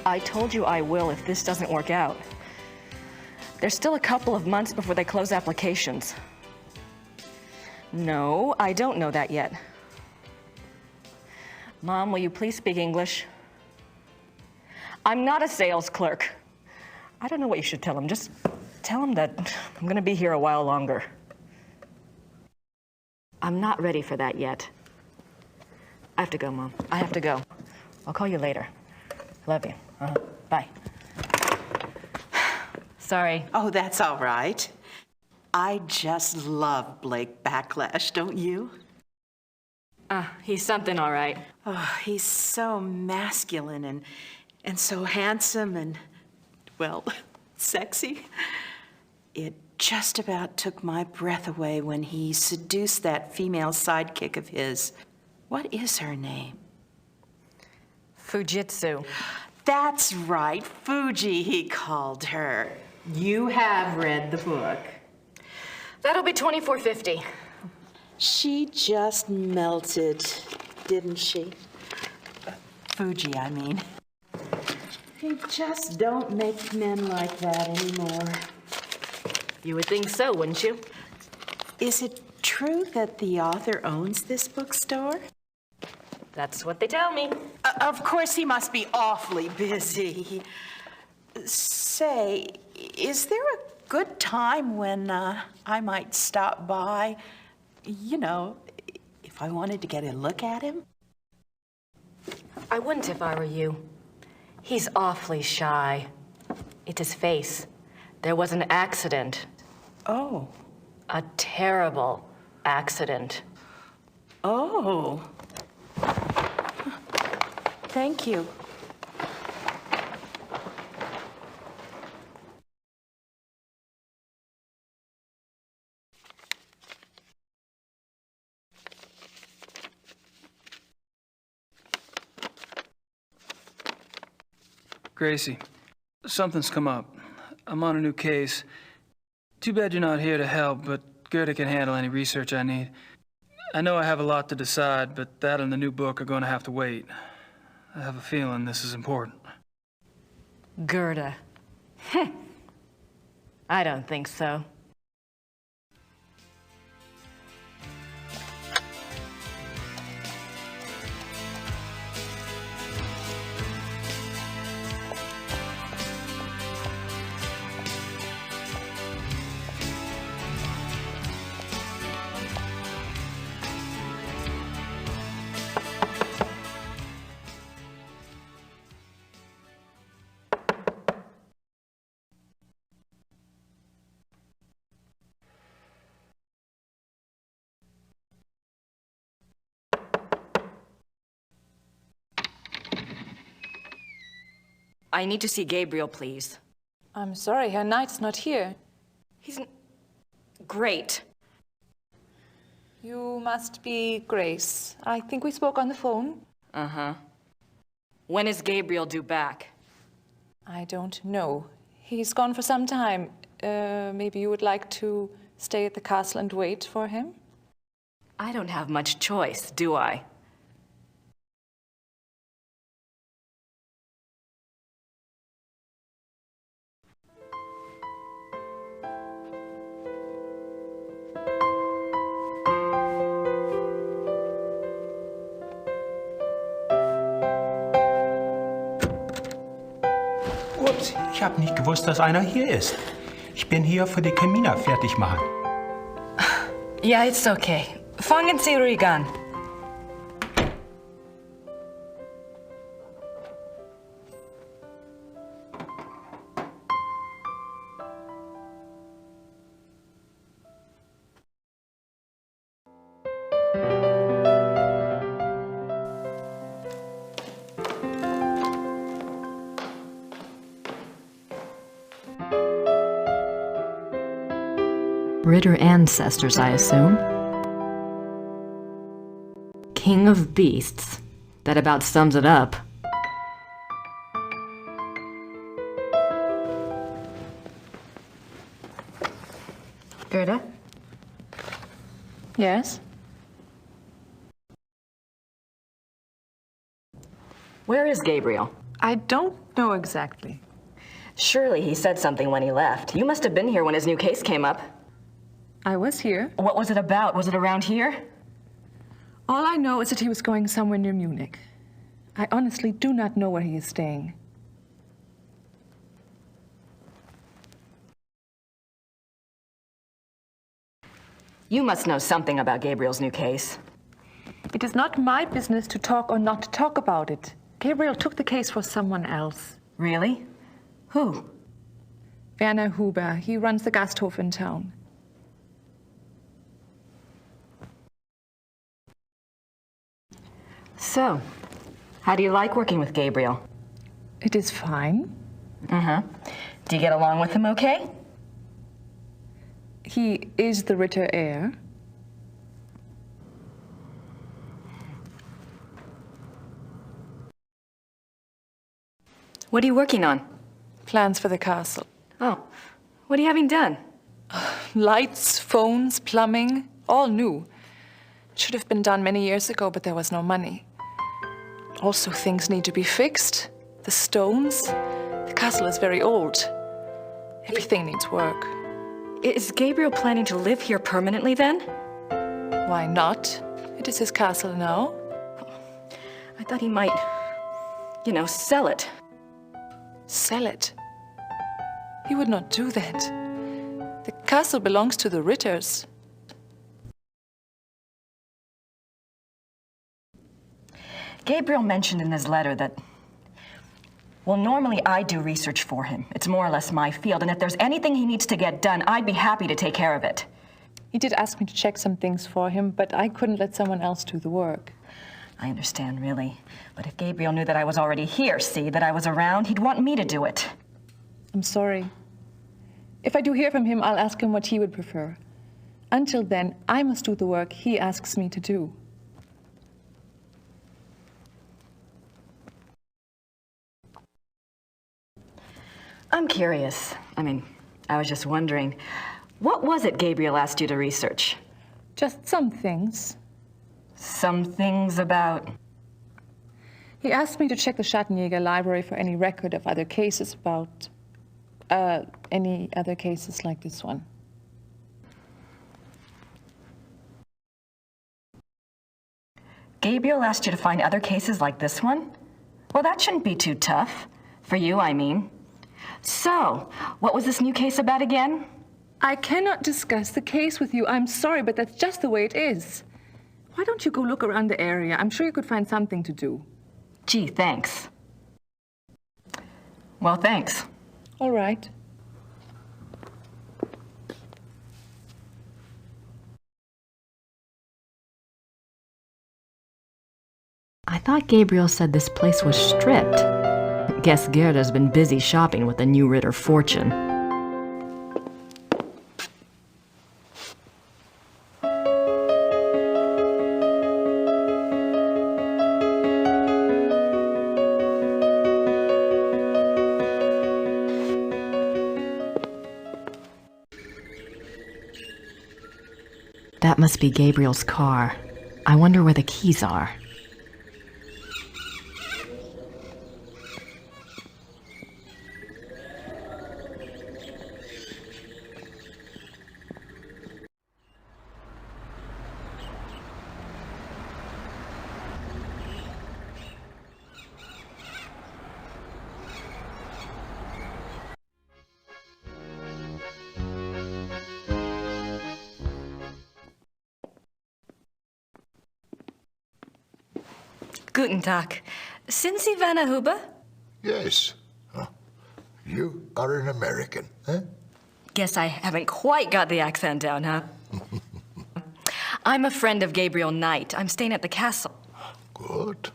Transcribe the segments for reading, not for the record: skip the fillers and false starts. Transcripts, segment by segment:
I told you I will if this doesn't work out. There's still a couple of months before they close applications. No, I don't know that yet. Mom, will you please speak English? I'm not a sales clerk. I don't know what you should tell him. Just tell him that I'm gonna be here a while longer. I'm not ready for that yet. I have to go, Mom. I have to go. I'll call you later. Love you. Bye. Sorry. Oh, that's all right. I just love Blake Backlash, don't you? He's something all right. Oh, he's so masculine and so handsome and, well, sexy. It just about took my breath away when he seduced that female sidekick of his. What is her name? Fujitsu. That's right, Fuji, he called her. You have read the book. That'll be $24.50. She just melted, didn't she? Fuji, I mean. You just don't make men like that anymore. You would think so, wouldn't you? Is it true that the author owns this bookstore? That's what they tell me. Of course, he must be awfully busy. Say, is there a good time when I might stop by? You know, if I wanted to get a look at him? I wouldn't if I were you. He's awfully shy. It's his face. There was an accident. Oh. A terrible accident. Oh. Thank you. Gracie, something's come up. I'm on a new case. Too bad you're not here to help, but Gerda can handle any research I need. I know I have a lot to decide, but that and the new book are going to have to wait. I have a feeling this is important. Gerda. I don't think so. I need to see Gabriel, please. I'm sorry, Herr Knight's not here. He's great. You must be Grace. I think we spoke on the phone. Uh-huh. When is Gabriel due back? I don't know. He's gone for some time. Maybe you would like to stay at the castle and wait for him? I don't have much choice, do I? Ups, ich habe nicht gewusst, dass einer hier ist. Ich bin hier für die Kamina fertig machen. Ja, it's okay. Fangen Sie ruhig an. Ritter ancestors, I assume. King of beasts. That about sums it up. Gerda? Yes? Where is Gabriel? I don't know exactly. Surely he said something when he left. You must have been here when his new case came up. I was here. What was it about? Was it around here? All I know is that he was going somewhere near Munich. I honestly do not know where he is staying. You must know something about Gabriel's new case. It is not my business to talk or not to talk about it. Gabriel took the case for someone else. Really? Who? Werner Huber. He runs the Gasthof in town. So, how do you like working with Gabriel? It is fine. Do you get along with him okay? He is the Ritter heir. What are you working on? Plans for the castle. Oh, what are you having done? Lights, phones, plumbing, all new. Should have been done many years ago, but there was no money. Also, things need to be fixed. The stones. The castle is very old. Everything needs work. Is Gabriel planning to live here permanently then? Why not? It is his castle now. I thought he might, sell it. Sell it. He would not do that. The castle belongs to the Ritters. Gabriel mentioned in his letter that, well, normally I do research for him. It's more or less my field, and if there's anything he needs to get done, I'd be happy to take care of it. He did ask me to check some things for him, but I couldn't let someone else do the work. I understand, really. But if Gabriel knew that I was already here, that I was around, he'd want me to do it. I'm sorry. If I do hear from him, I'll ask him what he would prefer. Until then, I must do the work he asks me to do. I'm curious. I was just wondering, what was it Gabriel asked you to research? Just some things. Some things about... He asked me to check the Schattenjäger library for any record of other cases about... any other cases like this one. Gabriel asked you to find other cases like this one? Well, that shouldn't be too tough. For you, I mean. So, what was this new case about again? I cannot discuss the case with you. I'm sorry, but that's just the way it is. Why don't you go look around the area? I'm sure you could find something to do. Gee, thanks. Well, thanks. All right. I thought Gabriel said this place was stripped. Guess Gerda's been busy shopping with the new Ritter fortune. That must be Gabriel's car. I wonder where the keys are. Guten Tag. Sind Sie Werner Huber? Yes. Huh. You are an American, huh? Guess I haven't quite got the accent down, huh? I'm a friend of Gabriel Knight. I'm staying at the castle. Good.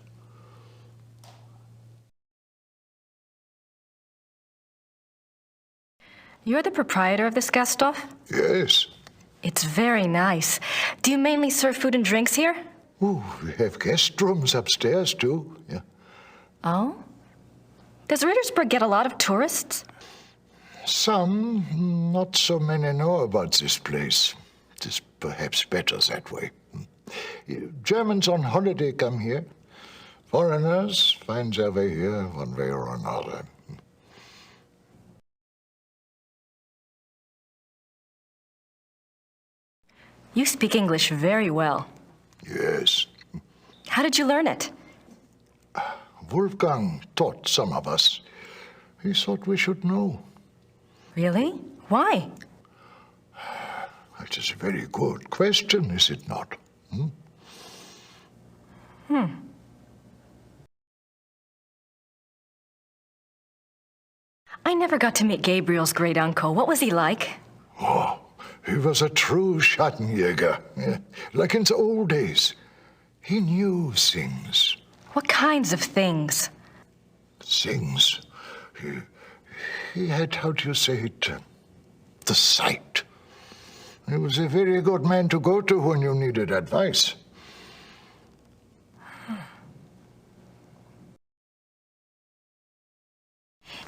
You're the proprietor of this Gasthof? Yes. It's very nice. Do you mainly serve food and drinks here? Ooh, we have guest rooms upstairs, too. Yeah. Oh? Does Rittersburg get a lot of tourists? Some, not so many know about this place. It is perhaps better that way. Germans on holiday come here. Foreigners find their way here one way or another. You speak English very well. Yes. How did you learn it? Wolfgang taught some of us. He thought we should know. Really? Why? That is a very good question, is it not? I never got to meet Gabriel's great uncle. What was he like? Oh, he was a true Schattenjäger, like in the old days. He knew things. What kinds of things? Things. He had, how do you say it, the sight. He was a very good man to go to when you needed advice.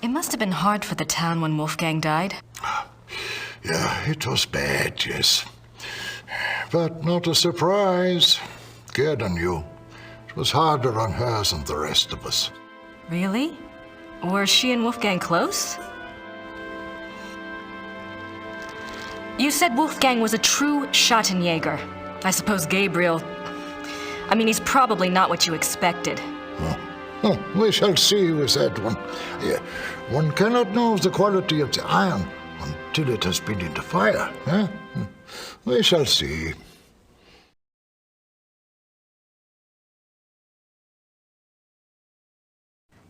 It must have been hard for the town when Wolfgang died. Yeah, it was bad, yes. But not a surprise. Gerda knew. It was harder on her than the rest of us. Really? Were she and Wolfgang close? You said Wolfgang was a true Schattenjäger. I suppose Gabriel... I mean, he's probably not what you expected. Oh, we shall see with that one. Yeah, one cannot know the quality of the iron until it has been in the fire. We shall see.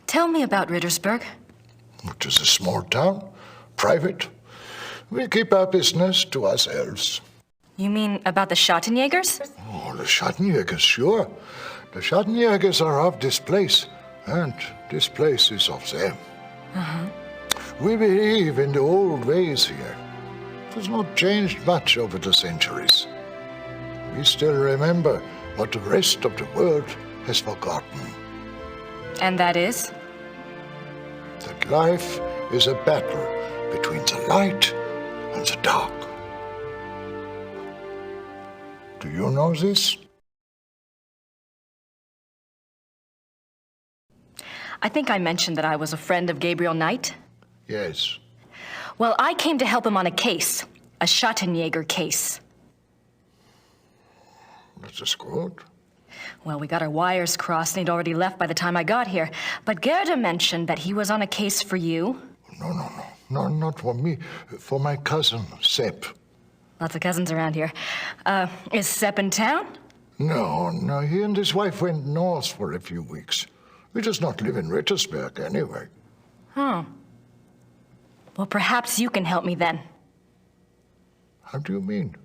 Tell me about Rittersberg. It is a small town, private. We keep our business to ourselves. You mean about the Schattenjägers? Oh, the Schattenjägers, sure. The Schattenjägers are of this place, and this place is of them. We believe in the old ways here. It has not changed much over the centuries. We still remember what the rest of the world has forgotten. And that is? That life is a battle between the light and the dark. Do you know this? I think I mentioned that I was a friend of Gabriel Knight. Yes. Well, I came to help him on a case. A Schattenjäger case. That is good. Well, we got our wires crossed and he'd already left by the time I got here. But Gerda mentioned that he was on a case for you. No, not for me. For my cousin, Sepp. Lots of cousins around here. Is Sepp in town? No, he and his wife went north for a few weeks. He does not live in Rittersberg anyway. Oh. Well, perhaps you can help me then. How do you mean?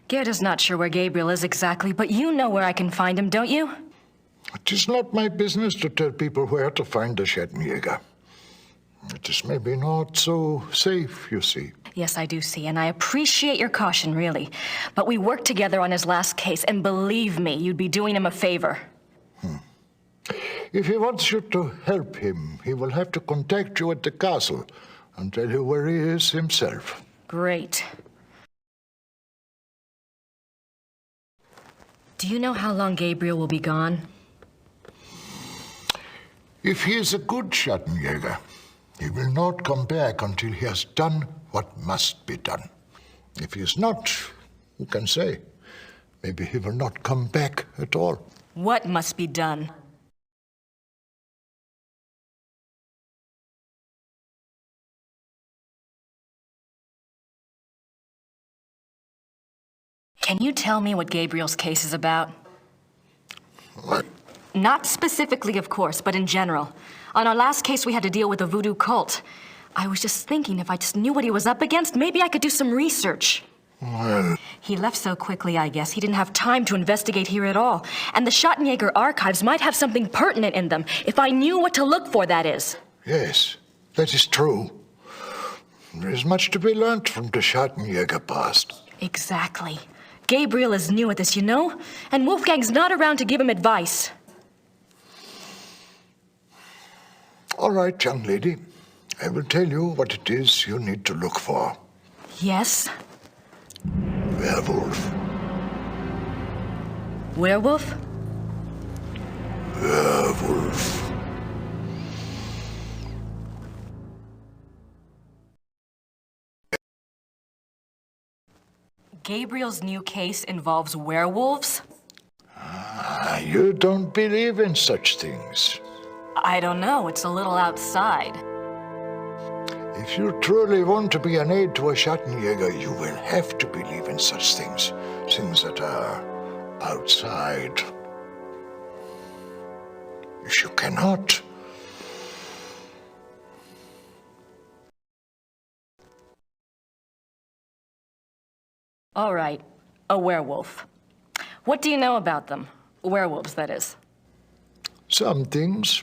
Gerda's not sure where Gabriel is exactly, but you know where I can find him, don't you? It is not my business to tell people where to find the Schattenjäger. It is maybe not so safe, you see. Yes, I do see, and I appreciate your caution, really. But we worked together on his last case, and believe me, you'd be doing him a favor. If he wants you to help him, he will have to contact you at the castle and tell you where he is himself. Great. Do you know how long Gabriel will be gone? If he is a good Schattenjäger, he will not come back until he has done what must be done. If he is not, who can say? Maybe he will not come back at all. What must be done? Can you tell me what Gabriel's case is about? What? Not specifically, of course, but in general. On our last case, we had to deal with a voodoo cult. I was just thinking if I just knew what he was up against, maybe I could do some research. Well, He left so quickly, I guess. He didn't have time to investigate here at all. And the Schattenjäger archives might have something pertinent in them, if I knew what to look for, that is. yes, that is true. There is much to be learned from the Schattenjäger past. Exactly. Gabriel is new at this, you know? And Wolfgang's not around to give him advice. All right, young lady. I will tell you what it is you need to look for. Yes? werewolf. Werewolf? Werewolf. Gabriel's new case involves werewolves? You don't believe in such things. I don't know. It's a little outside. If you truly want to be an aid to a Schattenjäger, you will have to believe in such things. Things that are outside. If you cannot, All right, a werewolf. What do you know about them? Werewolves, that is. some things.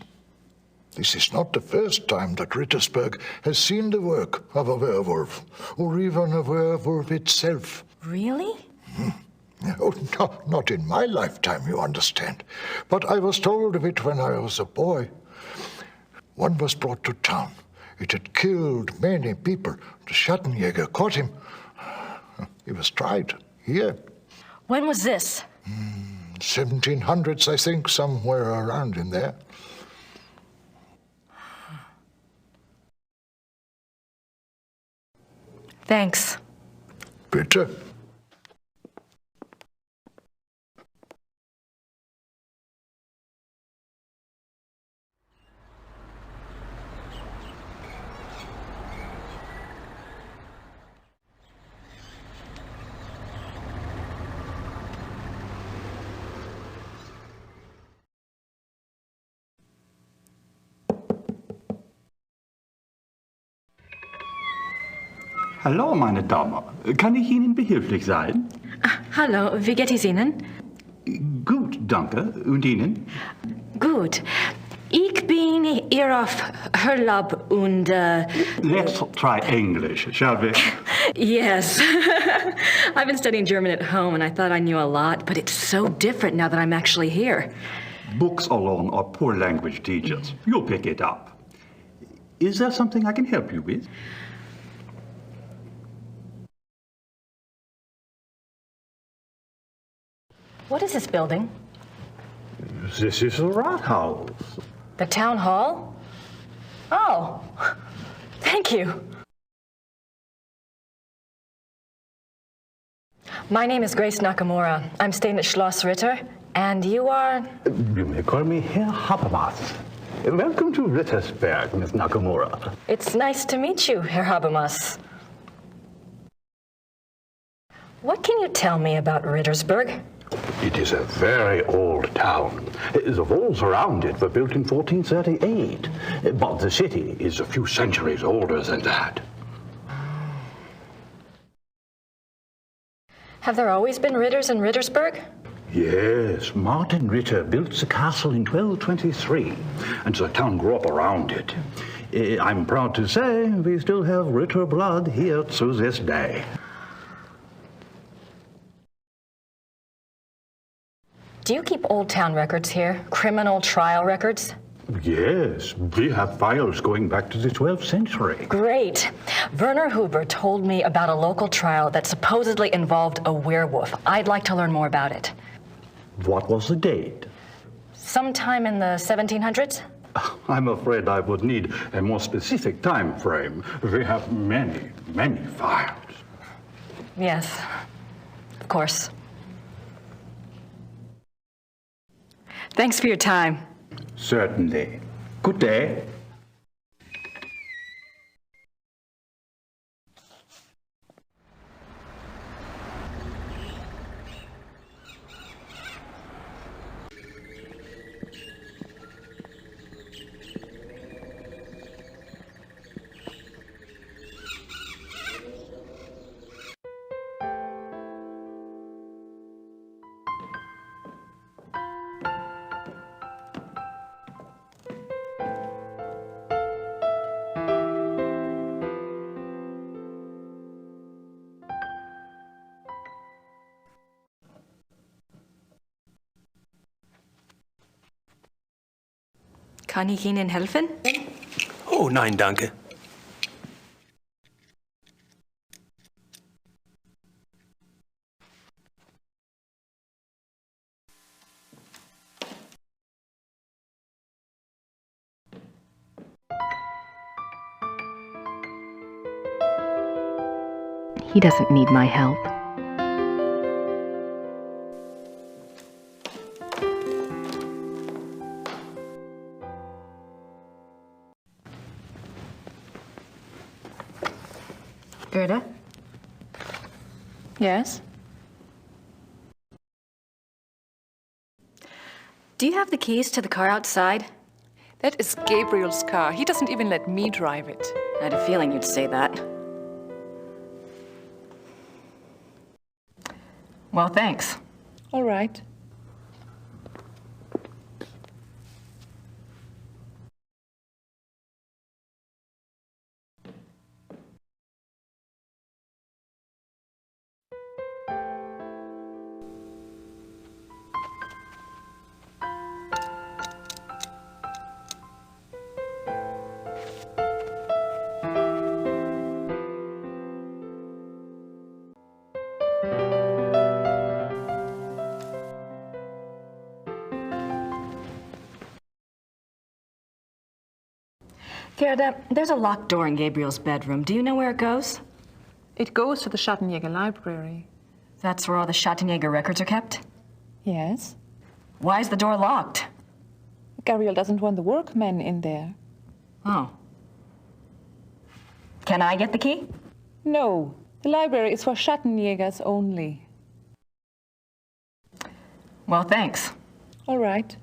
This is not the first time that Rittersberg has seen the work of a werewolf, or even a werewolf itself. Really? Oh, no, not in my lifetime, you understand. But I was told of it when I was a boy. One was brought to town. It had killed many people. The Schattenjäger caught him. He was tried here. When was this? 1700s, I think, somewhere around in there. Thanks. Bitte. Hallo, meine Dame. Kann ich Ihnen behilflich sein? Hallo, wie geht es Ihnen? Gut, danke. Und Ihnen? Gut. Ich bin hier auf Urlaub und, Let's try English, shall we? Yes. I've been studying German at home and I thought I knew a lot, but it's so different now that I'm actually here. Books alone are poor language teachers. You'll pick it up. Is there something I can help you with? What is this building? This is a Rathaus. The town hall? Oh, thank you. My name is Grace Nakamura. I'm staying at Schloss Ritter, and you are? You may call me Herr Habermas. Welcome to Rittersberg, Miss Nakamura. It's nice to meet you, Herr Habermas. What can you tell me about Rittersberg? It is a very old town. The walls around it were built in 1438, but the city is a few centuries older than that. Have there always been Ritters in Rittersberg? Yes, Martin Ritter built the castle in 1223, and the town grew up around it. I'm proud to say we still have Ritter blood here to this day. Do you keep old town records here? Criminal trial records? Yes, we have files going back to the 12th century. Great. Werner Huber told me about a local trial that supposedly involved a werewolf. I'd like to learn more about it. What was the date? Sometime in the 1700s? I'm afraid I would need a more specific time frame. We have many, many files. Yes, of course. Thanks for your time. Certainly. Good day. Kann ich Ihnen helfen? Oh, nein, danke. He doesn't need my help. Gerda? Yes? Do you have the keys to the car outside? That is Gabriel's car. He doesn't even let me drive it. I had a feeling you'd say that. Well, thanks. All right. Gerda, there's a locked door in Gabriel's bedroom. Do you know where it goes? It goes to the Schattenjäger library. That's where all the Schattenjäger records are kept? Yes? Why is the door locked? Gabriel doesn't want the workmen in there. Oh. Can I get the key? No, the library is for Schattenjägers only. Well, thanks. All right.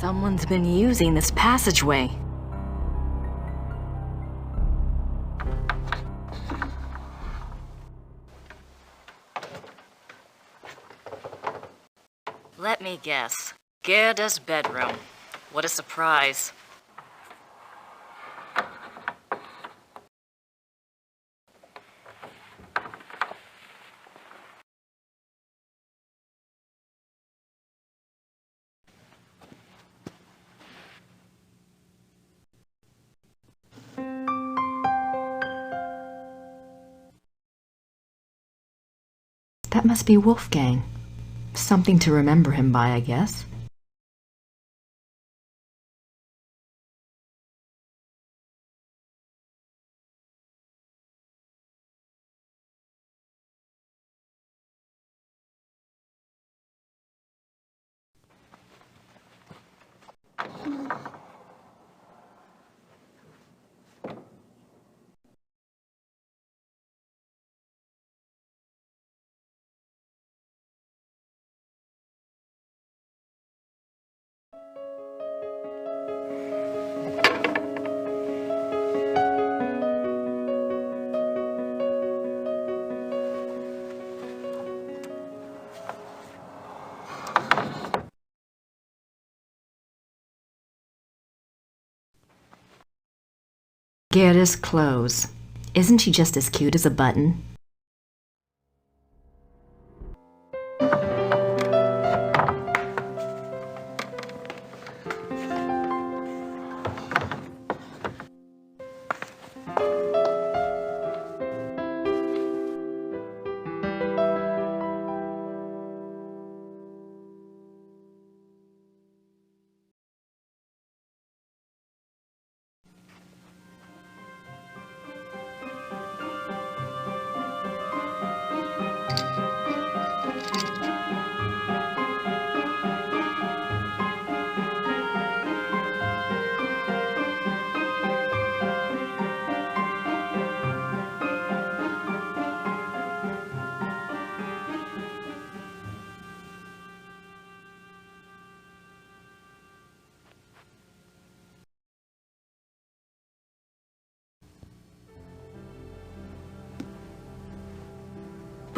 Someone's been using this passageway. Let me guess. Gerda's bedroom. What a surprise. That must be Wolfgang. Something to remember him by, I guess. Gerda's clothes. Isn't she just as cute as a button?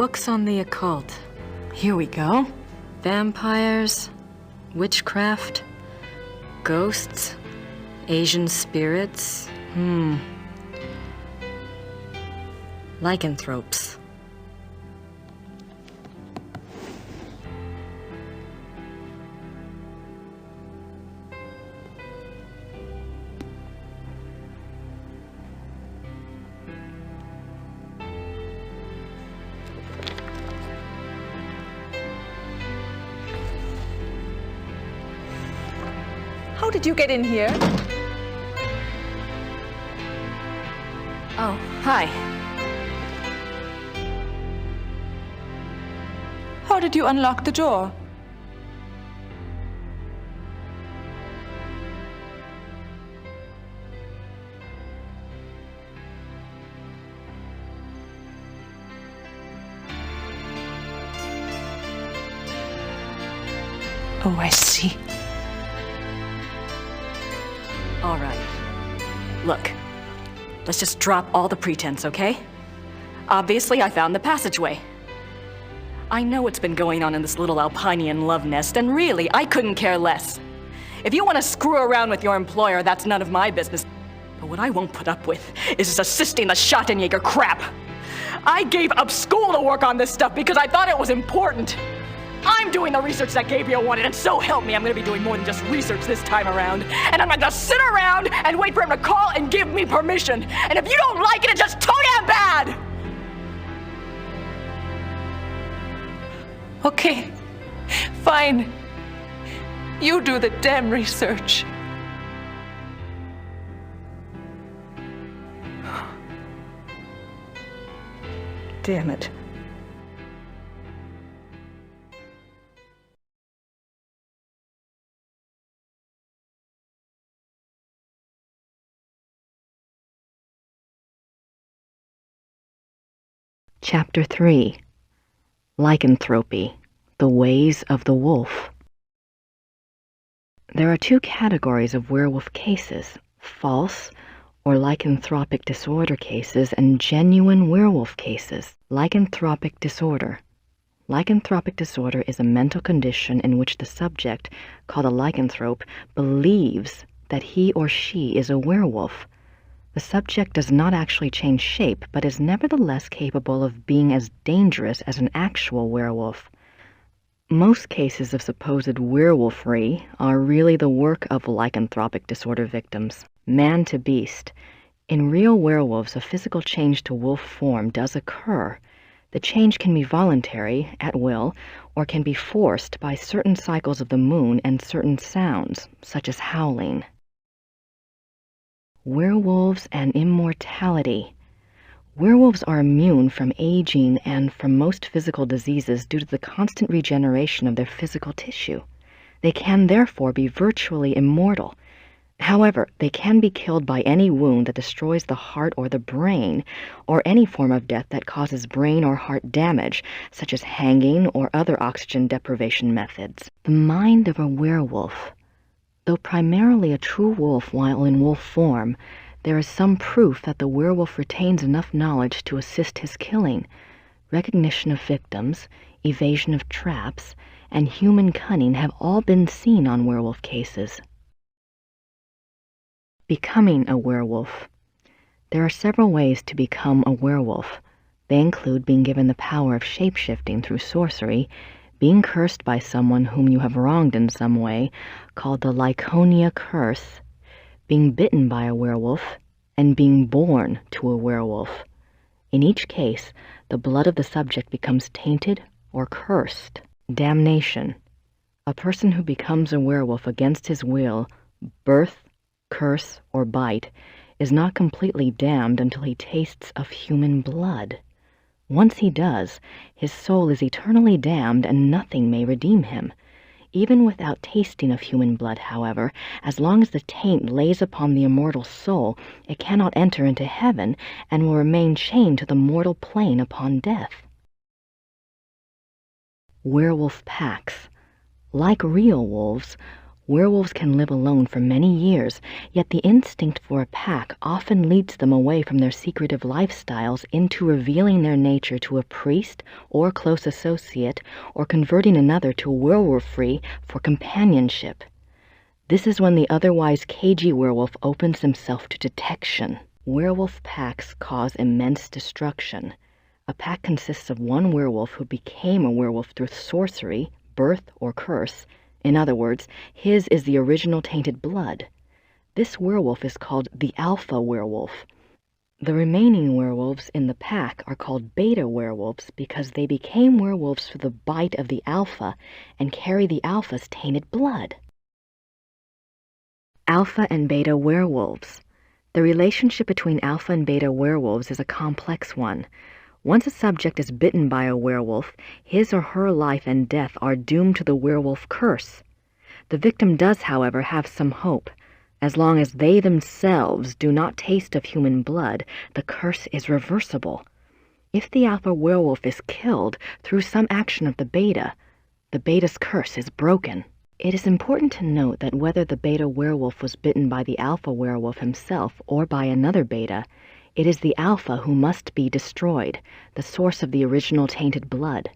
books on the occult. Here we go. Vampires, witchcraft, ghosts, Asian spirits. Lycanthropes. How did you get in here? Oh, hi. How did you unlock the door? Oh, I see. All right. Look, let's just drop all the pretense, okay? Obviously, I found the passageway. I know what's been going on in this little Alpinian love nest, and really, I couldn't care less. If you want to screw around with your employer, that's none of my business. But what I won't put up with is this assisting the Schottenjäger crap. I gave up school to work on this stuff because I thought it was important. I'm doing the research that Gabriel wanted, and so help me, I'm gonna be doing more than just research this time around. And I'm not gonna sit around and wait for him to call and give me permission. And if you don't like it, it's just too damn bad! Okay, fine. You do the damn research. Damn it. Chapter 3. Lycanthropy, the Ways of the Wolf. There are two categories of werewolf cases: false or lycanthropic disorder cases and genuine werewolf cases. Lycanthropic disorder. Lycanthropic disorder is a mental condition in which the subject, called a lycanthrope, believes that he or she is a werewolf. The subject does not actually change shape, but is nevertheless capable of being as dangerous as an actual werewolf. Most cases of supposed werewolfery are really the work of lycanthropic disorder victims. Man to beast. In real werewolves, a physical change to wolf form does occur. The change can be voluntary, at will, or can be forced by certain cycles of the moon and certain sounds, such as howling. Werewolves and immortality. Werewolves are immune from aging and from most physical diseases due to the constant regeneration of their physical tissue. They can therefore be virtually immortal. However, they can be killed by any wound that destroys the heart or the brain, or any form of death that causes brain or heart damage, such as hanging or other oxygen deprivation methods. The mind of a werewolf. Though primarily a true wolf while in wolf form, there is some proof that the werewolf retains enough knowledge to assist his killing. Recognition of victims, evasion of traps, and human cunning have all been seen on werewolf cases. Becoming a werewolf. There are several ways to become a werewolf. They include being given the power of shape-shifting through sorcery, being cursed by someone whom you have wronged in some way, called the Lyconia curse, being bitten by a werewolf, and being born to a werewolf. In each case, the blood of the subject becomes tainted or cursed. Damnation. A person who becomes a werewolf against his will, birth, curse, or bite, is not completely damned until he tastes of human blood. Once he does, his soul is eternally damned and nothing may redeem him. Even without tasting of human blood, however, as long as the taint lays upon the immortal soul, it cannot enter into heaven and will remain chained to the mortal plane upon death. Werewolf packs. Like real wolves, Werewolves can live alone for many years, yet the instinct for a pack often leads them away from their secretive lifestyles into revealing their nature to a priest or close associate, or converting another to a werewolf-free for companionship. This is when the otherwise cagey werewolf opens himself to detection. Werewolf packs cause immense destruction. A pack consists of one werewolf who became a werewolf through sorcery, birth, or curse. In other words, his is the original tainted blood. This werewolf is called the alpha werewolf. The remaining werewolves in the pack are called beta werewolves because they became werewolves through the bite of the alpha and carry the alpha's tainted blood. Alpha and beta werewolves. The relationship between alpha and beta werewolves is a complex one. Once a subject is bitten by a werewolf, his or her life and death are doomed to the werewolf curse. The victim does, however, have some hope. As long as they themselves do not taste of human blood, the curse is reversible. If the alpha werewolf is killed through some action of the beta's curse is broken. It is important to note that whether the beta werewolf was bitten by the alpha werewolf himself or by another beta, it is the alpha who must be destroyed, the source of the original tainted blood.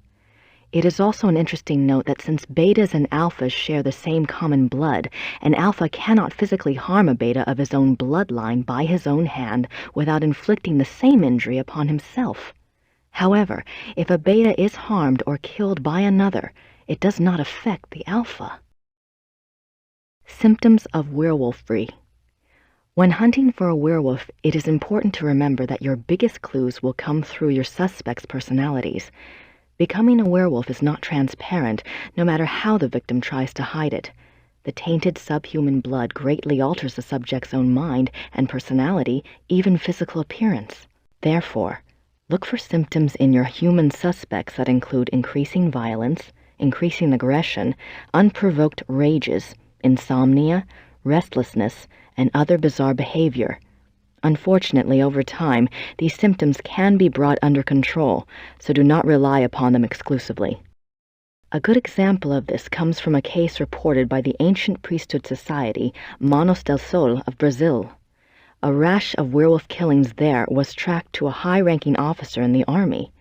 It is also an interesting note that since betas and alphas share the same common blood, an alpha cannot physically harm a beta of his own bloodline by his own hand without inflicting the same injury upon himself. However, if a beta is harmed or killed by another, it does not affect the alpha. Symptoms of werewolfery. When hunting for a werewolf, it is important to remember that your biggest clues will come through your suspects' personalities. Becoming a werewolf is not transparent, no matter how the victim tries to hide it. The tainted subhuman blood greatly alters the subject's own mind and personality, even physical appearance. Therefore, look for symptoms in your human suspects that include increasing violence, increasing aggression, unprovoked rages, insomnia, restlessness, and other bizarre behavior. Unfortunately, over time, these symptoms can be brought under control, so do not rely upon them exclusively. A good example of this comes from a case reported by the ancient priesthood society Manos del Sol of Brazil. A rash of werewolf killings there was tracked to a high-ranking officer in the army.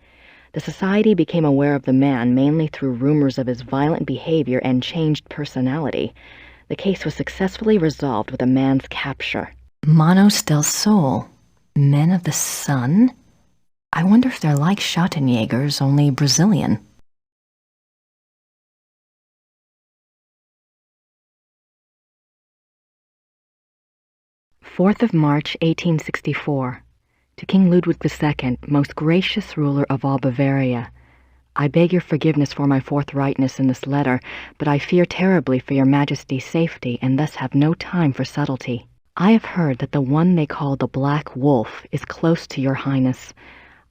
The society became aware of the man mainly through rumors of his violent behavior and changed personality. The case was successfully resolved with a man's capture. Manos del Sol, men of the sun? I wonder if they're like Schottenjägers, only Brazilian. March 1864. To King Ludwig II, most gracious ruler of all Bavaria. I beg your forgiveness for my forthrightness in this letter, but I fear terribly for your Majesty's safety and thus have no time for subtlety. I have heard that the one they call the Black Wolf is close to your Highness.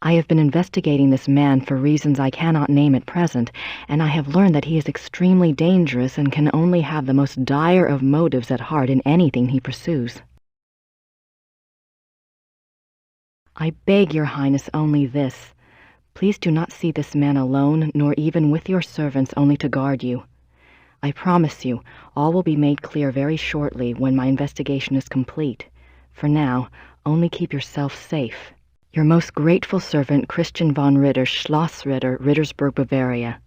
I have been investigating this man for reasons I cannot name at present, and I have learned that he is extremely dangerous and can only have the most dire of motives at heart in anything he pursues. I beg your Highness only this. Please do not see this man alone, nor even with your servants only to guard you. I promise you, all will be made clear very shortly when my investigation is complete. For now, only keep yourself safe. Your most grateful servant, Christian von Ritter, Schloss Ritter, Rittersburg, Bavaria.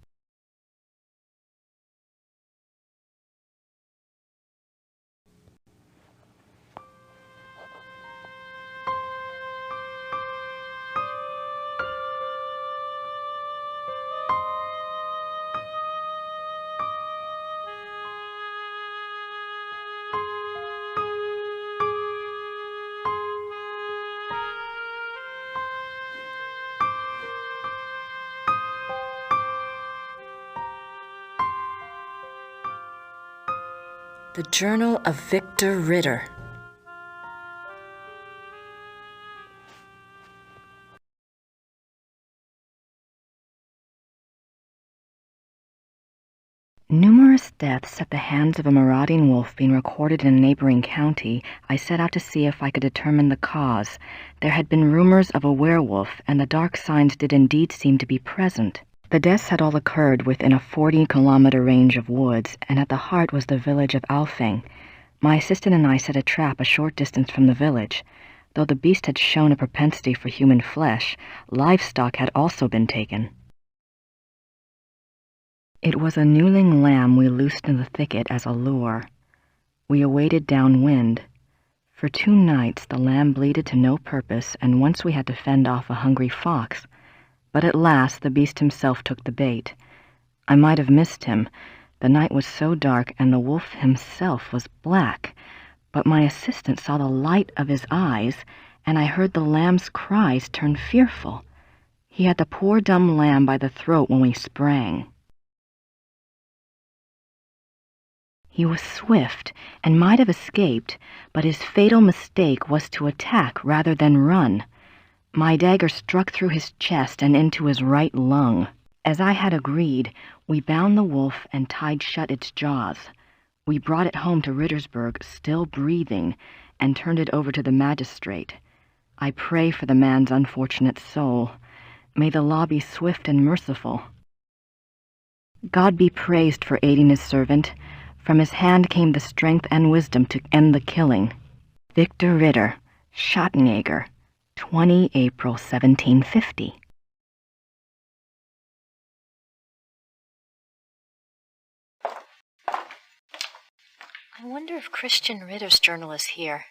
The Journal of Victor Ritter. Numerous deaths at the hands of a marauding wolf being recorded in a neighboring county, I set out to see if I could determine the cause. There had been rumors of a werewolf, and the dark signs did indeed seem to be present. The deaths had all occurred within a 40-kilometer range of woods, and at the heart was the village of Alfing. My assistant and I set a trap a short distance from the village. Though the beast had shown a propensity for human flesh, livestock had also been taken. It was a newling lamb we loosed in the thicket as a lure. We awaited downwind. For 2 nights the lamb bleated to no purpose, and once we had to fend off a hungry fox. But at last the beast himself took the bait. I might have missed him. The night was so dark, and the wolf himself was black. But my assistant saw the light of his eyes, and I heard the lamb's cries turn fearful. He had the poor dumb lamb by the throat when we sprang. He was swift and might have escaped, but his fatal mistake was to attack rather than run. My dagger struck through his chest and into his right lung. As I had agreed, we bound the wolf and tied shut its jaws. We brought it home to Rittersburg, still breathing, and turned it over to the magistrate. I pray for the man's unfortunate soul. May the law be swift and merciful. God be praised for aiding his servant. From his hand came the strength and wisdom to end the killing. Victor Ritter, Schottenjäger, 20 April 1750. I wonder if Christian Ritter's journal is here.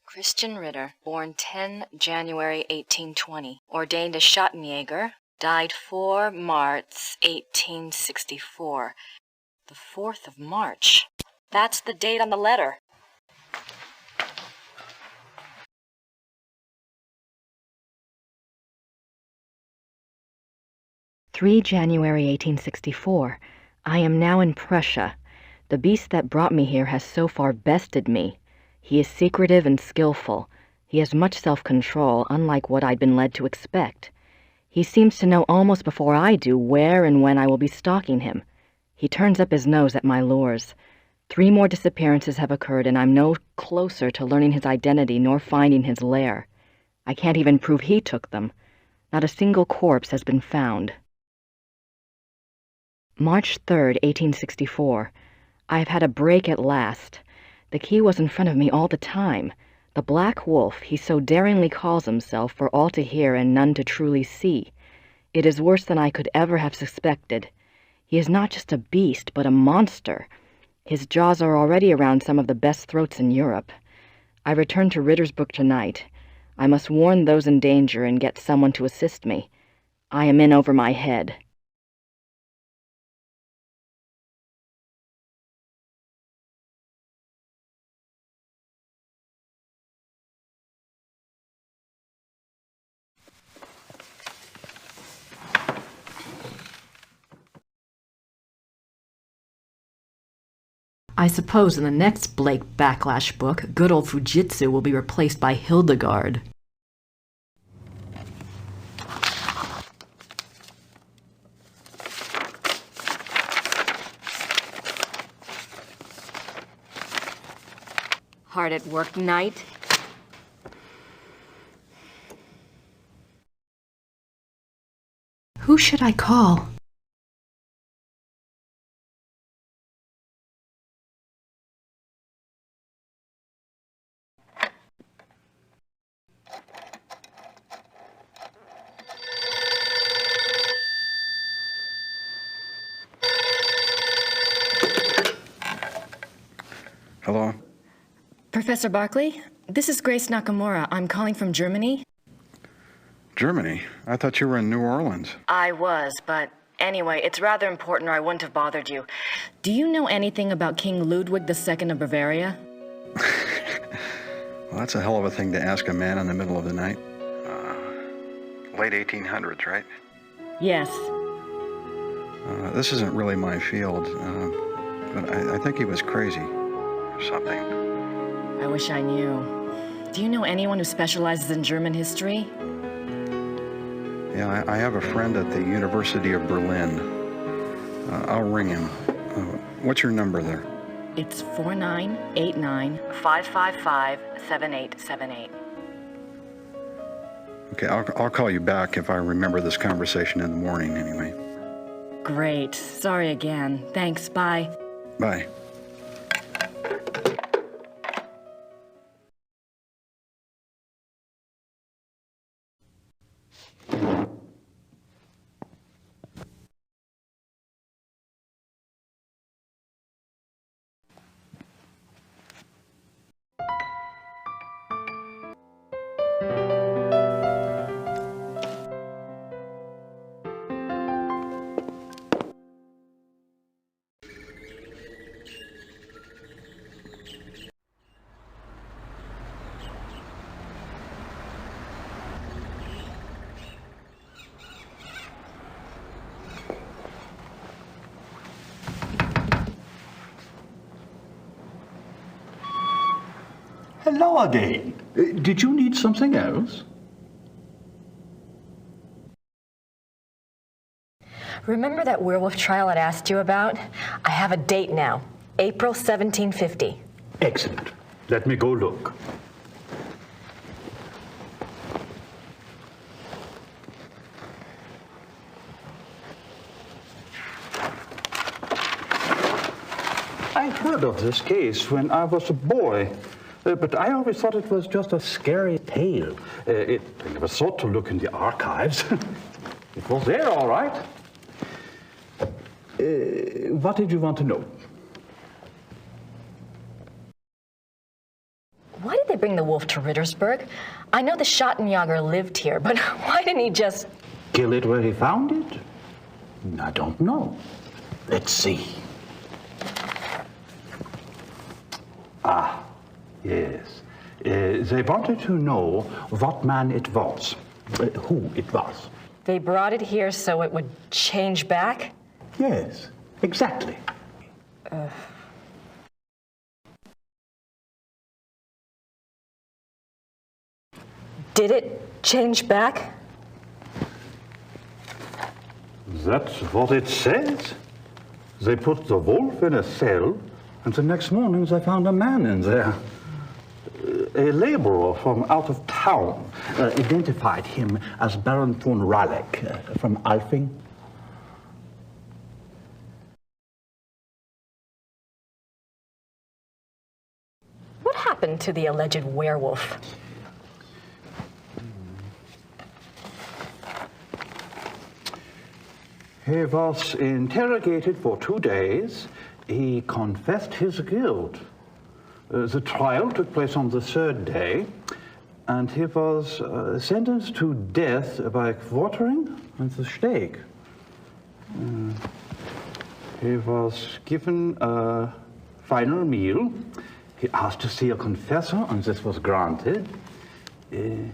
Christian Ritter, born 10 January 1820, ordained a Schottenjäger, died 4 March 1864. The 4th of March. That's the date on the letter. "3 January 1864. I am now in Prussia. The beast that brought me here has so far bested me. He is secretive and skillful. He has much self-control, unlike what I'd been led to expect. He seems to know almost before I do where and when I will be stalking him. He turns up his nose at my lures. 3 more disappearances have occurred, and I'm no closer to learning his identity nor finding his lair. I can't even prove he took them. Not a single corpse has been found. March 3rd, 1864. I have had a break at last. The key was in front of me all the time. The Black Wolf, he so daringly calls himself, for all to hear and none to truly see. It is worse than I could ever have suspected. He is not just a beast, but a monster. His jaws are already around some of the best throats in Europe. I return to Rittersburg tonight. I must warn those in danger and get someone to assist me. I am in over my head. I suppose in the next Blake Backlash book, good old Fujitsu will be replaced by Hildegard. Hard at work night? Who should I call? Hello? Professor Barkley, this is Grace Nakamura. I'm calling from Germany. Germany? I thought you were in New Orleans. I was, but anyway, it's rather important or I wouldn't have bothered you. Do you know anything about King Ludwig II of Bavaria? Well, that's a hell of a thing to ask a man in the middle of the night. Late 1800s, right? Yes. This isn't really my field, but I think he was crazy or something. I wish I knew. Do you know anyone who specializes in German history? Yeah, I have a friend at the University of Berlin. I'll ring him. What's your number there? It's 4989-555-7878. Okay, I'll call you back if I remember this conversation in the morning anyway. Great. Sorry again. Thanks. Bye. Bye. Hello again. Did you need something else? Remember that werewolf trial I'd asked you about? I have a date now, April 1750. Excellent. Let me go look. I heard of this case when I was a boy, but I always thought it was just a scary tale. I never thought to look in the archives. It was there, all right. What did you want to know? Why did they bring the wolf to Rittersburg? I know the Schattenjager lived here, but why didn't he just... Kill it where he found it? I don't know. Let's see. Ah, yes. They wanted to know what man it was, who it was. They brought it here so it would change back? Yes, exactly. Did it change back? That's what it says. They put the wolf in a cell, and the next morning they found a man in there. A laborer from out of town identified him as Baron von Raleigh from Alfing. What happened to the alleged werewolf? He was interrogated for 2 days. He confessed his guilt. The trial took place on the 3rd day, and he was sentenced to death by quartering and the stake. He was given a final meal. He asked to see a confessor, and this was granted. He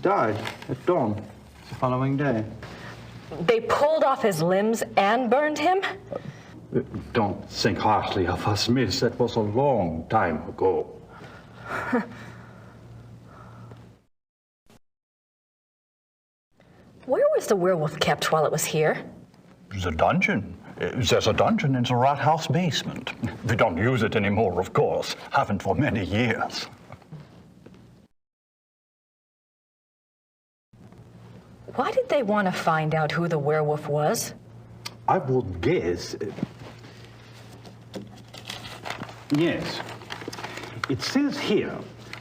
died at dawn the following day. They pulled off his limbs and burned him? Don't think harshly of us, miss. That was a long time ago. Where was the werewolf kept while it was here? The dungeon. There's a dungeon in the Rathaus basement. We don't use it anymore, of course. Haven't for many years. Why did they want to find out who the werewolf was? I would guess... Yes. It says here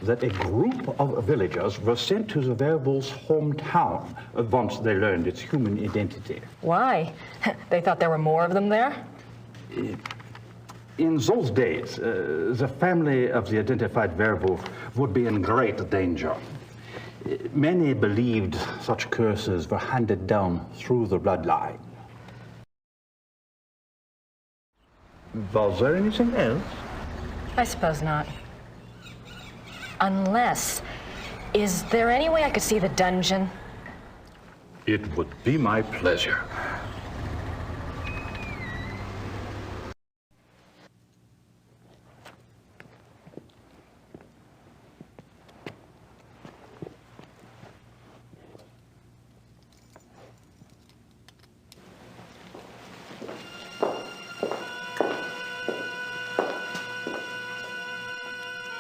that a group of villagers were sent to the werewolf's hometown once they learned its human identity. Why? They thought there were more of them there? In those days, the family of the identified werewolf would be in great danger. Many believed such curses were handed down through the bloodline. Was there anything else? I suppose not. Unless, is there any way I could see the dungeon? It would be my pleasure.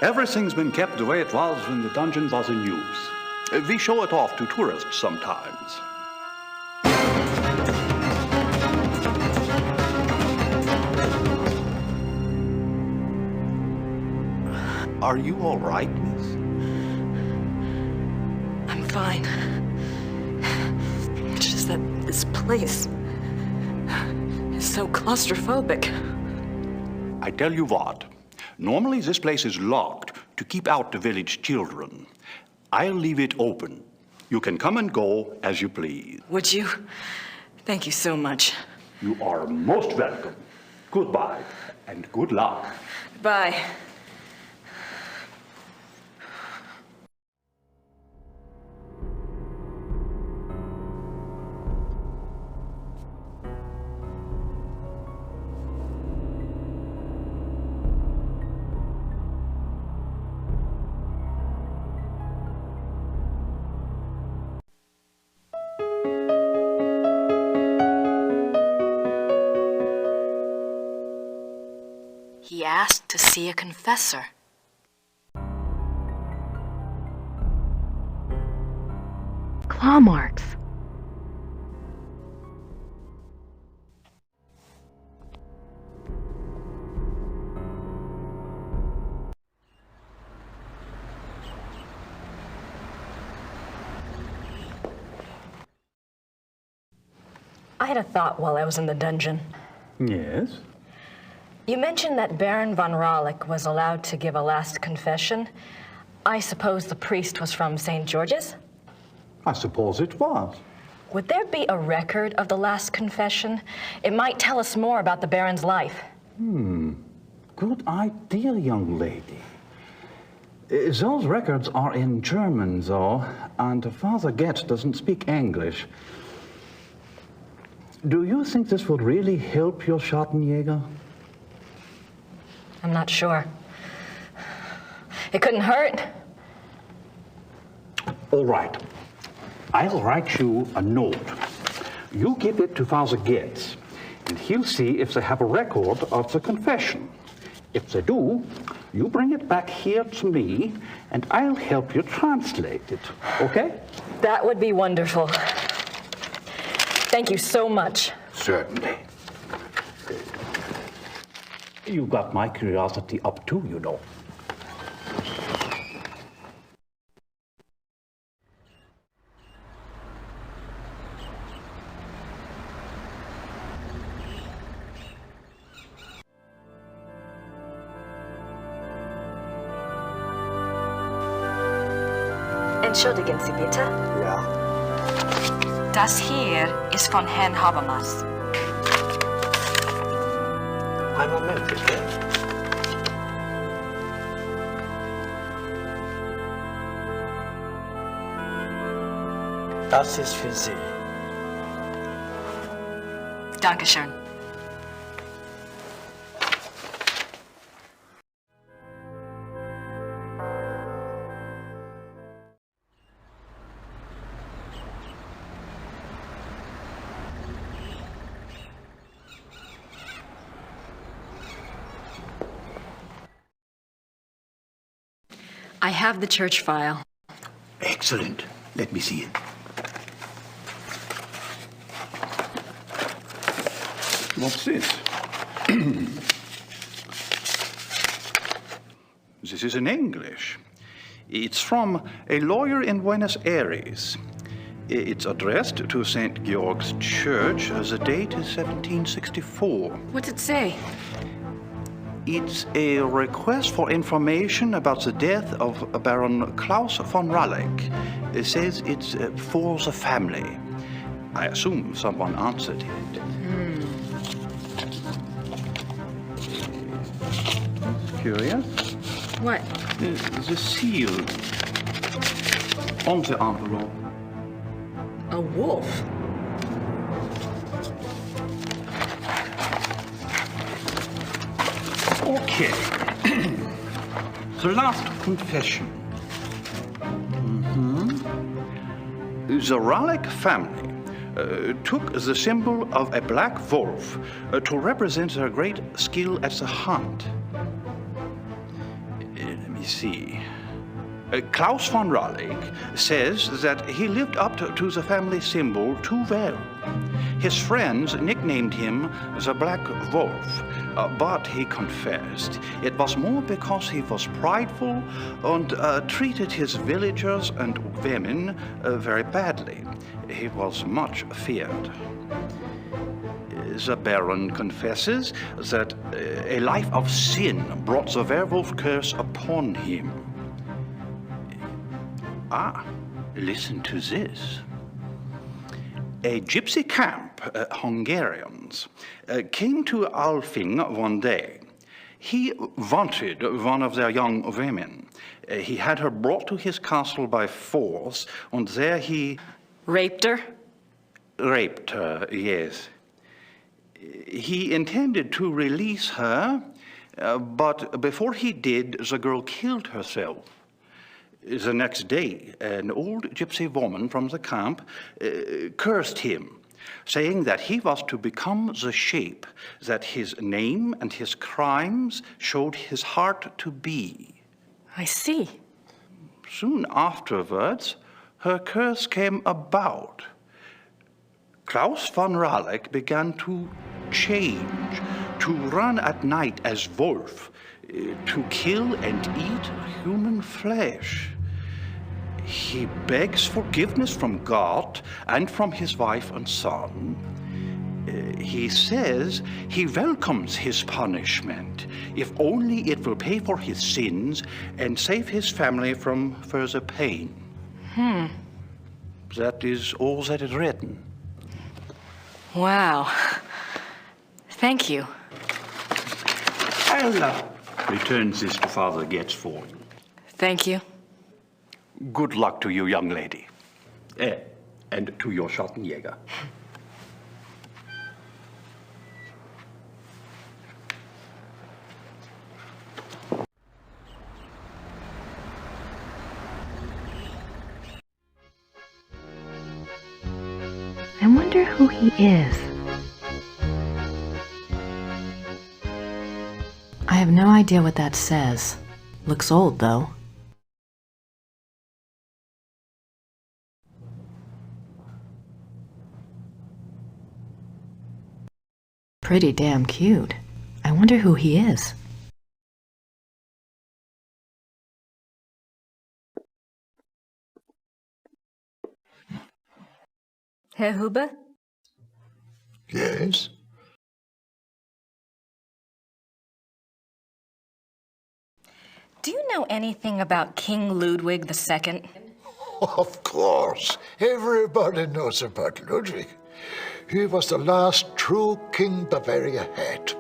Everything's been kept the way it was when the dungeon was in use. We show it off to tourists sometimes. Are you all right, miss? I'm fine. It's just that this place is so claustrophobic. I tell you what, normally this place is locked to keep out the village children. I'll leave it open. You can come and go as you please. Would you? Thank you so much. You are most welcome. Goodbye and good luck. Bye. He asked to see a confessor. Claw marks. I had a thought while I was in the dungeon. Yes? You mentioned that Baron von Raulich was allowed to give a last confession. I suppose the priest was from St. George's? I suppose it was. Would there be a record of the last confession? It might tell us more about the Baron's life. Good idea, young lady. Those records are in German, though, and Father Getz doesn't speak English. Do you think this would really help your Schattenjäger? I'm not sure. It couldn't hurt. All right. I'll write you a note. You give it to Father Getz, and he'll see if they have a record of the confession. If they do, you bring it back here to me, and I'll help you translate it, okay? That would be wonderful. Thank you so much. Certainly. You got my curiosity up too, you know. Entschuldigen Sie bitte. Ja. Das hier ist von Herrn Habermas. Einen Moment, bitte. Das ist für Sie. Dankeschön. I have the church file. Excellent. Let me see it. What's this? This is in English. It's from a lawyer in Buenos Aires. It's addressed to St. Georg's Church. The date is 1764. What's it say? It's a request for information about the death of Baron Klaus von Raulich. It says it's for the family. I assume someone answered it. Curious? What? The seal on the envelope. A wolf? Okay. The last confession. The Raulich family took the symbol of a black wolf to represent their great skill at the hunt. Let me me see. Klaus von Raleigh says that he lived up to the family symbol too well. His friends nicknamed him the Black Wolf, but he confessed it was more because he was prideful and treated his villagers and women very badly. He was much feared. The Baron confesses that a life of sin brought the werewolf curse upon him. Listen to this. A gypsy camp, Hungarians, came to Alfing one day. He wanted one of their young women. He had her brought to his castle by force, and there he... Raped her? Raped her, yes. He intended to release her, but before he did, the girl killed herself. The next day, an old gypsy woman from the camp cursed him, saying that he was to become the shape that his name and his crimes showed his heart to be. I see. Soon afterwards, her curse came about. Klaus von Raleigh began to change, to run at night as wolf, to kill and eat human flesh. He begs forgiveness from God and from his wife and son. He says he welcomes his punishment, if only it will pay for his sins and save his family from further pain. That is all that is written. Wow. Thank you. I'll return this to Father Getz for you. Thank you. Good luck to you, young lady. And to your Schattenjäger. I wonder who he is. I have no idea what that says. Looks old, though. Pretty damn cute. I wonder who he is. Herr Huber? Yes? Do you know anything about King Ludwig II? Of course. Everybody knows about Ludwig. He was the last true king Bavaria had.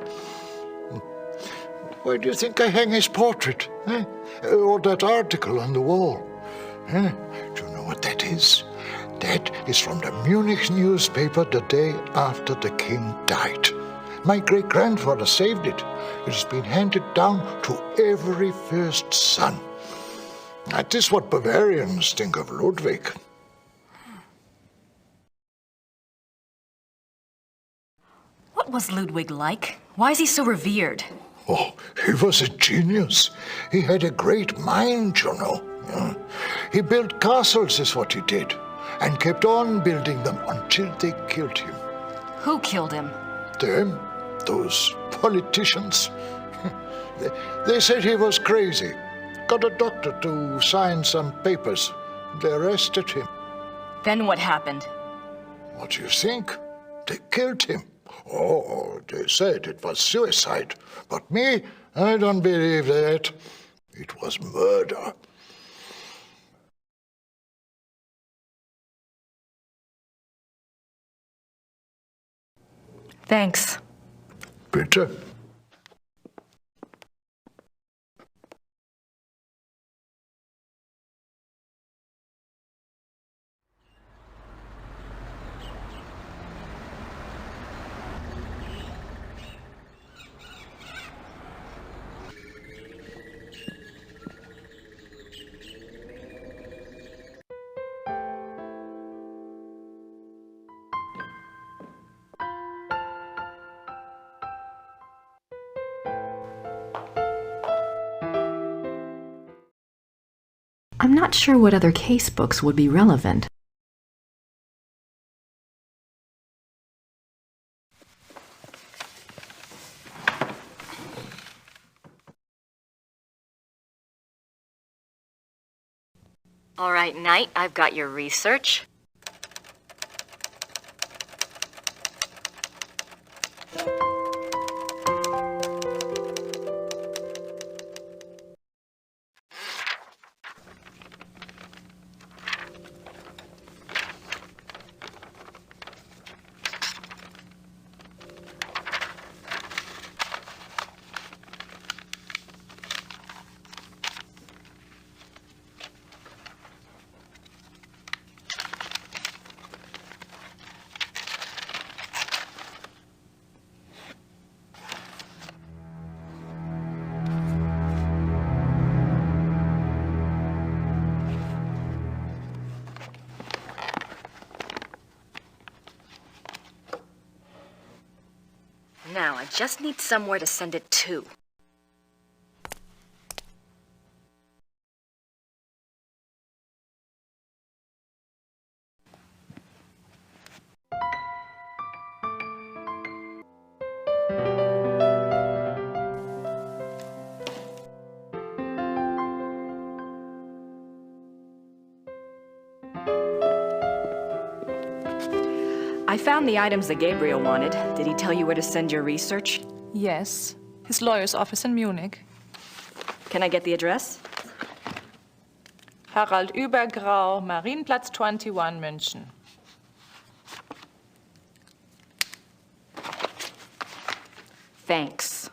Why do you think I hang his portrait? Eh? Or that article on the wall? Eh? Do you know what that is? That is from the Munich newspaper the day after the king died. My great-grandfather saved it. It has been handed down to every first son. That is what Bavarians think of Ludwig. What was Ludwig like? Why is he so revered? Oh, he was a genius. He had a great mind, you know. Yeah. He built castles, is what he did, and kept on building them until they killed him. Who killed him? Them, those politicians. They said he was crazy. Got a doctor to sign some papers. They arrested him. Then what happened? What do you think? They killed him. Oh, they said it was suicide. But me, I don't believe that. It was murder. Thanks. Bitte. I'm not sure what other case books would be relevant. All right, Knight, I've got your research. Now, I just need somewhere to send it to. I found the items that Gabriel wanted. Did he tell you where to send your research? Yes, his lawyer's office in Munich. Can I get the address? Harald Übergrau, Marienplatz 21, München. Thanks.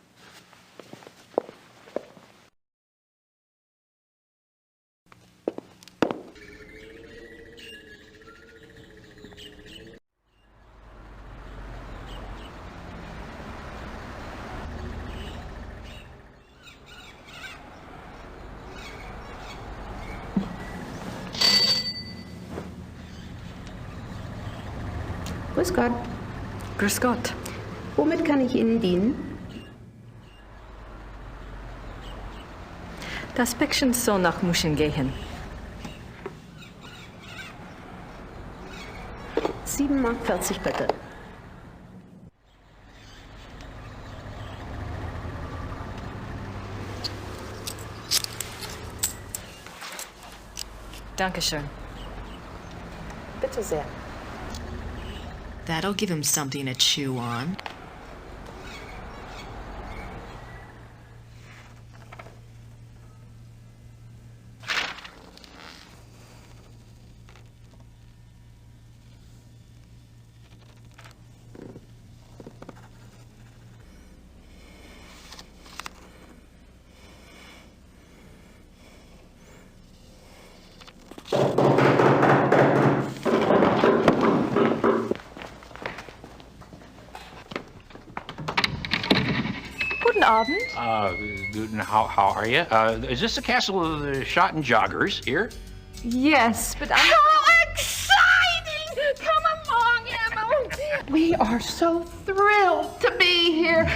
Grüß Gott. Grüß Gott. Womit kann ich Ihnen dienen? Das Päckchen soll nach München gehen. 7,40 Mark bitte. Dankeschön. Bitte sehr. That'll give him something to chew on. Guten Abend. How are you? Is this the castle of the shot and joggers here? Yes, but I'm... How exciting! Come along, Emil. We are so thrilled to be here.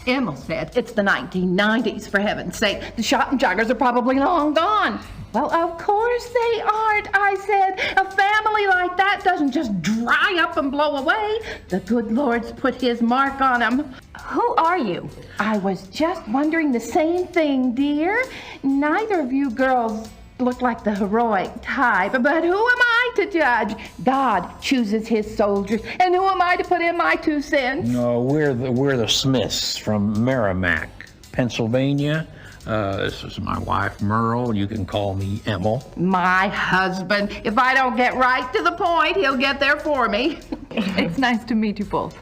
Emil said it's the 1990s, for heaven's sake. The shot and joggers are probably long gone. Well, of course they aren't, I said. A family like that doesn't just dry up and blow away. The good Lord's put his mark on them. Who are you? I was just wondering the same thing, dear. Neither of you girls look like the heroic type, but who am I to judge? God chooses his soldiers, and who am I to put in my 2 cents? No, we're the Smiths from Merrimack, Pennsylvania. This is my wife, Merle. You can call me Emil. My husband. If I don't get right to the point, he'll get there for me. It's nice to meet you both.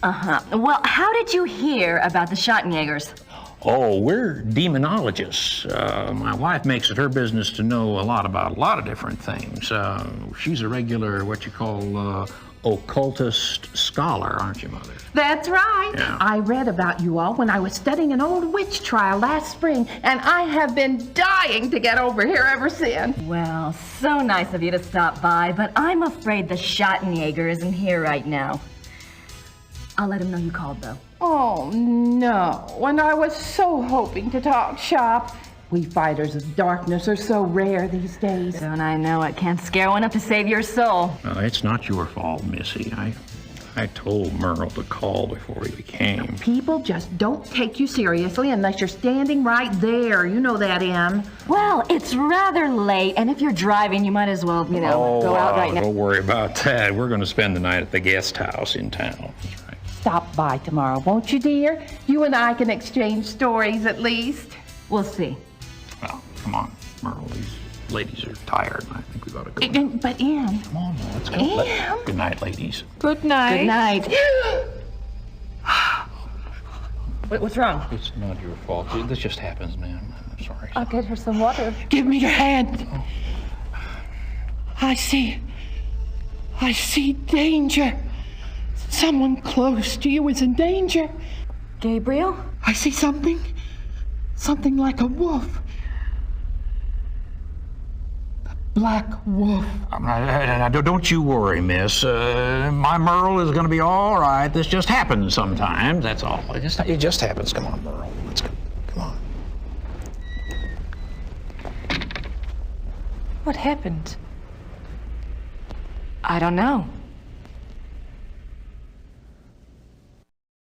Uh-huh. Well, how did you hear about the Schottenjägers? Oh, we're demonologists. My wife makes it her business to know a lot about a lot of different things. She's a regular, what you call, occultist scholar, aren't you, Mother? That's right. Yeah. I read about you all when I was studying an old witch trial last spring, and I have been dying to get over here ever since. Well, so nice of you to stop by, but I'm afraid the Schottenjäger isn't here right now. I'll let him know you called, though. Oh, no. And I was so hoping to talk shop. We fighters of darkness are so rare these days. Don't I know it? Can't scare one up to save your soul. It's not your fault, Missy. I told Merle to call before he came. People just don't take you seriously unless you're standing right there. You know that, Em. Well, it's rather late, and if you're driving, you might as well, go out right now. Don't worry about that. We're going to spend the night at the guest house in town. That's right. Stop by tomorrow, won't you, dear? You and I can exchange stories at least. We'll see. Well, come on, Merle. These ladies are tired, and I think we ought to go. But, Em. Come on, let's go. Em. Good night, ladies. Good night. Good night. What's wrong? It's not your fault. This just happens, ma'am. I'm sorry. I'll get her some water. Give me your hand. I see danger. Someone close to you is in danger. Gabriel? I see something like a wolf. A black wolf. Don't you worry, miss. My Merle is going to be all right. This just happens sometimes, that's all. It just happens. Come on, Merle. Let's go. Come on. What happened? I don't know.